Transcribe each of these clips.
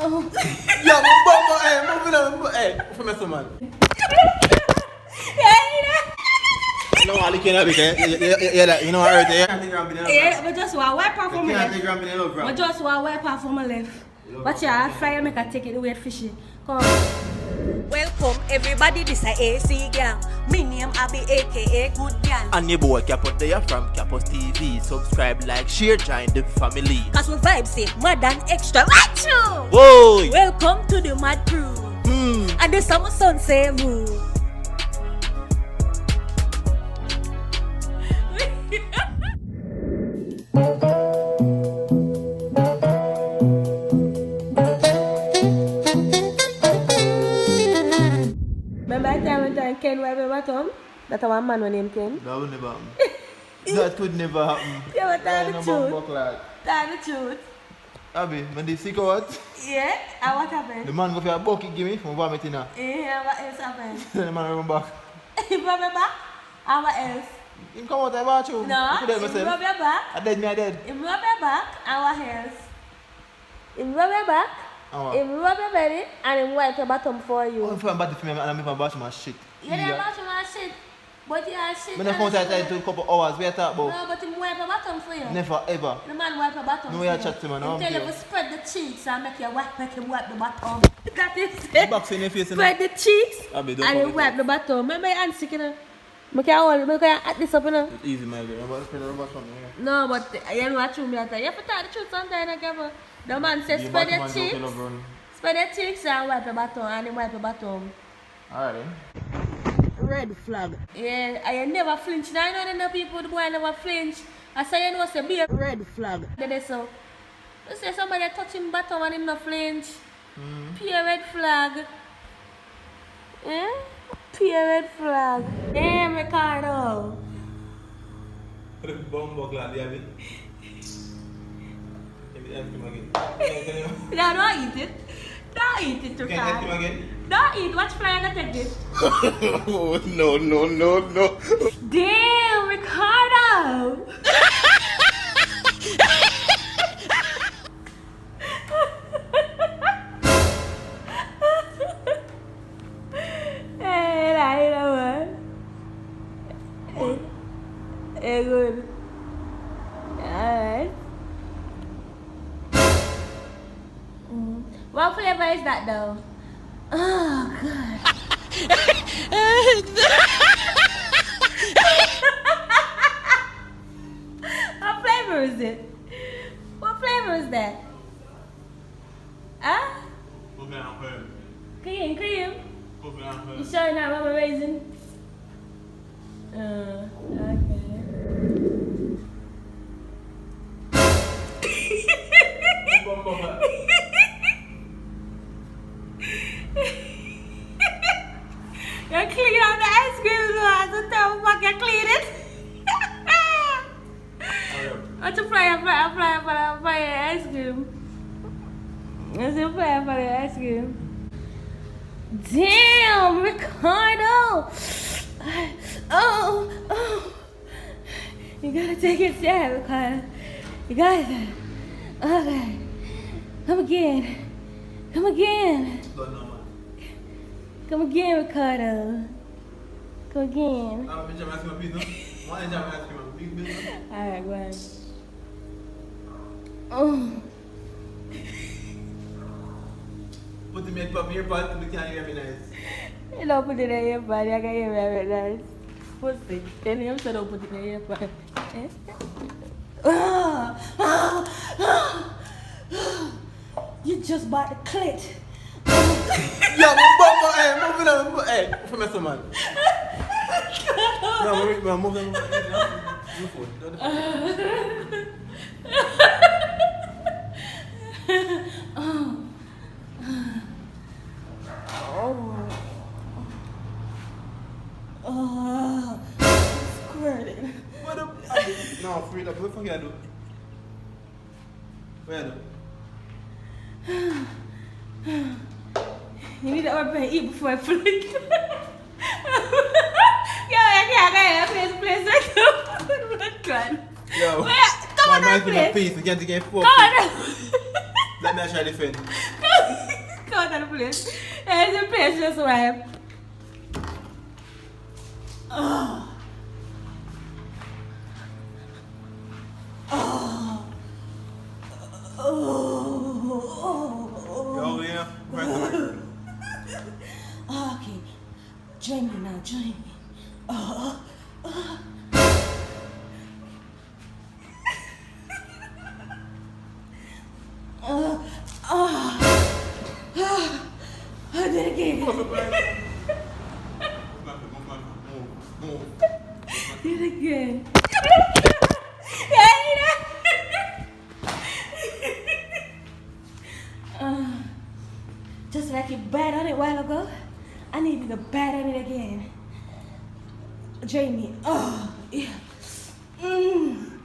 Oh. Yeah, but moving on, hey, for me, man. You know what, you can't have it, you know what, right? Yeah, but just want wipe off from my left. But But just want wipe off from my left. Watch out, fly and make her take it away fishy. Come. Welcome everybody, this is AC gang. Me name Abby aka Good Gal. And your boy Capot there from Capot TV. Subscribe, like, share, join the family. Cause we vibes it, more than extra. Achoo! Whoa! Welcome to the Mad Crew. And the summer sun say woo. Remember that time when Ken wipe your bottom? That one man named Ken? That would never happen. That could never happen. Yeah, but tell the truth. Tell Tell the truth. Abby, when they sick or what? Yeah, and what happened? The man go for a bucket, give me from vomiting now. Yeah, what else happened? The man run back. He rub your back? And what else? Him come out of the bathroom. No, He dead he myself. rub your back. I dead, me I dead. He rub your back, and what else? He rub your back, And what? he rub your belly, and he wipe your bottom for I'm you. from bad for me and I'm in my bathroom and shit. You don't bathroom and shit, but you are shit. When I come outside to a couple hours, we are talking about. No, but he wipe your bottom for you. Never ever. The man wipe your bottom No, for you you. chat to man, I He don't tell you care. to spread the cheeks and make him wipe the bottom. That is it. Box in your face, Spread the cheeks Abby, don't and you forget wipe the bottom. Remember your hand sick, you know? I can add this up, you know? It's easy, my girl. I'm about to spread the rubber from here. No, but you know what you mean. You have to tell the truth sometimes, okay? The man says The spread your Batman don't cheeks. love run. Spread your cheeks and wipe your bottom. And then wipe your bottom. Alright then. Red flag. Yeah, I never flinch. Now I know the people, the boy never flinch. I say you know say be a red flag. Then so you say somebody touch him bottom and him no flinch. Be a red flag. Yeah? Be a red flag. Damn, Ricardo. Bumbo glad, yeah, me. Can you ask him again? No, don't eat it. Don't eat it, Can you ask him Ricardo. again? Don't eat. Watch fly and take this. Oh, no. Damn, Ricardo. Hey, know what? Hey, good. Alright. What flavor is that though? Oh, God. What flavor is it? What flavor is that? Huh? Cream. You sure you're not rubber raisin? Okay. You clean out the ice cream, so I don't tell fuck you clean it. What's the apply ice cream? What's the apply ice cream? Damn, Ricardo! Oh! You gotta take it down, Ricardo. You got it. Okay. Come again, Ricardo. Come again. Alright, go ahead. Oh. Put the make up in your pot, we can't hear me nice. You don't put it in your pot, you can hear me very nice. Pussy. Tell him so don't put it in your pot. Eh? You just bought the clit. Yeah, but moving on, hey, for me, some man. No, move on. Oh, squirting. What up? No, free up. What you do? What you do? You need to open and eat before I flick. Yo, I can't place. Yo, Wait, come on, my that man's in a place. piece. You can't get fucked. Come on. Let me try defend. Come Come on the place. There's a place just wipe. Oh. Oh. Oh. Yo, yeah. Okay. Join me now, join me. Oh. I did it again. Move. Did it again. Just like you bad on it a while ago, I need you to bad on it again. Jamie. Oh, yeah. Yo,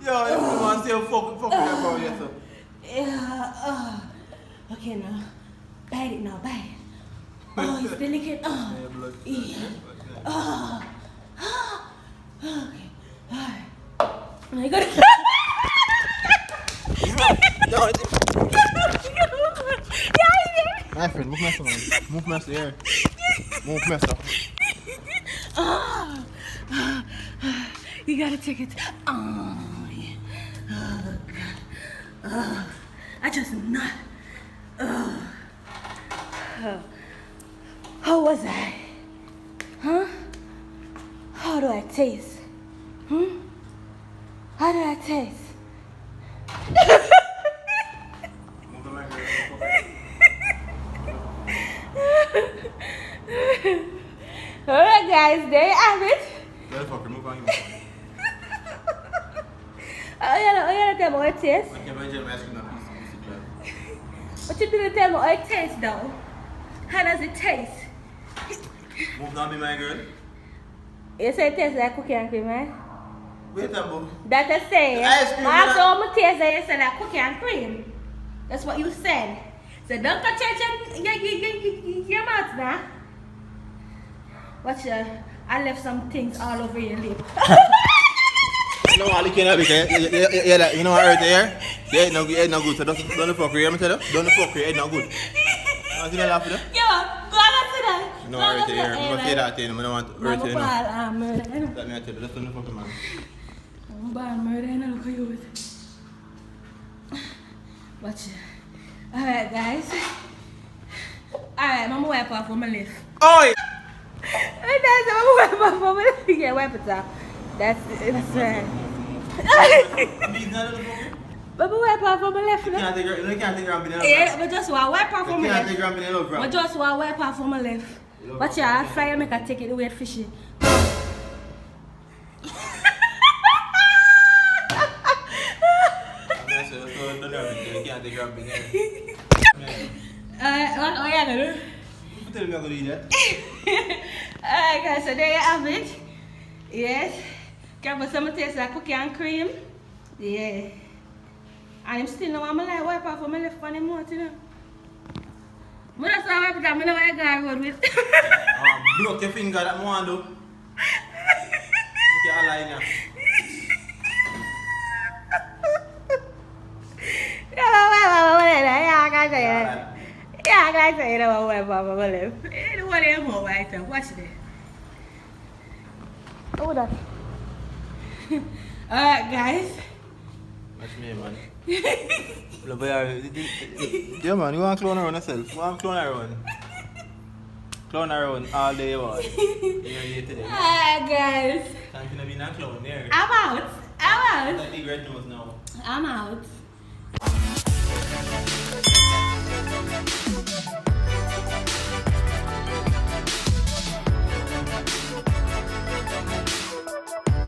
you want to say fuck me about yourself? Yeah. Okay, now. Bite it now, bite it. Oh, it's delicate. Oh, yeah. Oh. Okay. Alright. Now you gotta. My friend, move my son. Move my son here. Move my son. You gotta take it. Oh, yeah. Oh, God. I just not. How was I? Huh? How do I taste? How do I taste? Alright guys, there you have it. Oh, you don't tell me how it tastes. But you didn't tell me how it tastes though. How does it taste? Move down, be my girl. You say it tastes like cookie and cream, right? Wait a minute. That's the same. Ice cream, After all my taste, you said like cookie and cream. That's what you said. So don't go change your mouth now. Watch I left some things all over your lip. You know what, you can't have it. You know what I heard there? Yeah, no good. So don't fuck with you, I'm telling you. Don't fuck with you, it's not good. You see me laugh with you? Yo, go on to that. You know what I heard there? I'm going to say that to you. I don't want to hurt you. I'm murder. Let me tell you, that's don't fuck with man. I'm bad murder and look at you. Watch it. Alright guys. Alright, I'm gonna wipe off on my lip. Oi! That's I'm gonna wipe off on my lip. Yeah, wipe it off. That's right. But I wipe off on my left. You can't take your Yeah, but just want wipe off on my You can't left. take your love, bro. But just want wipe off on my left. Watch out, fly and make her take it the way it's fishy. What are you gonna do? Tell me I'm gonna do that. Alright guys, so there you have it. Yes. Can put some taste like cookie and cream. Yeah. And I'm still now I'm like wipe off on my left on the mouth, you know. I just wipe it off, I know what I got road with. Block your finger that I want to do. Look at Allah now. Yeah, I gotta say, you know, wipe off on my left. You know what I'm going right now. Watch it. Oh, that. Alright, guys. Watch me, man. Yeah, man, you want to clone around yourself. You want to clone around. Clone around all day you want. Alright, guys. Can't you be a clone there? I'm out. That's the red nose now. I'm out.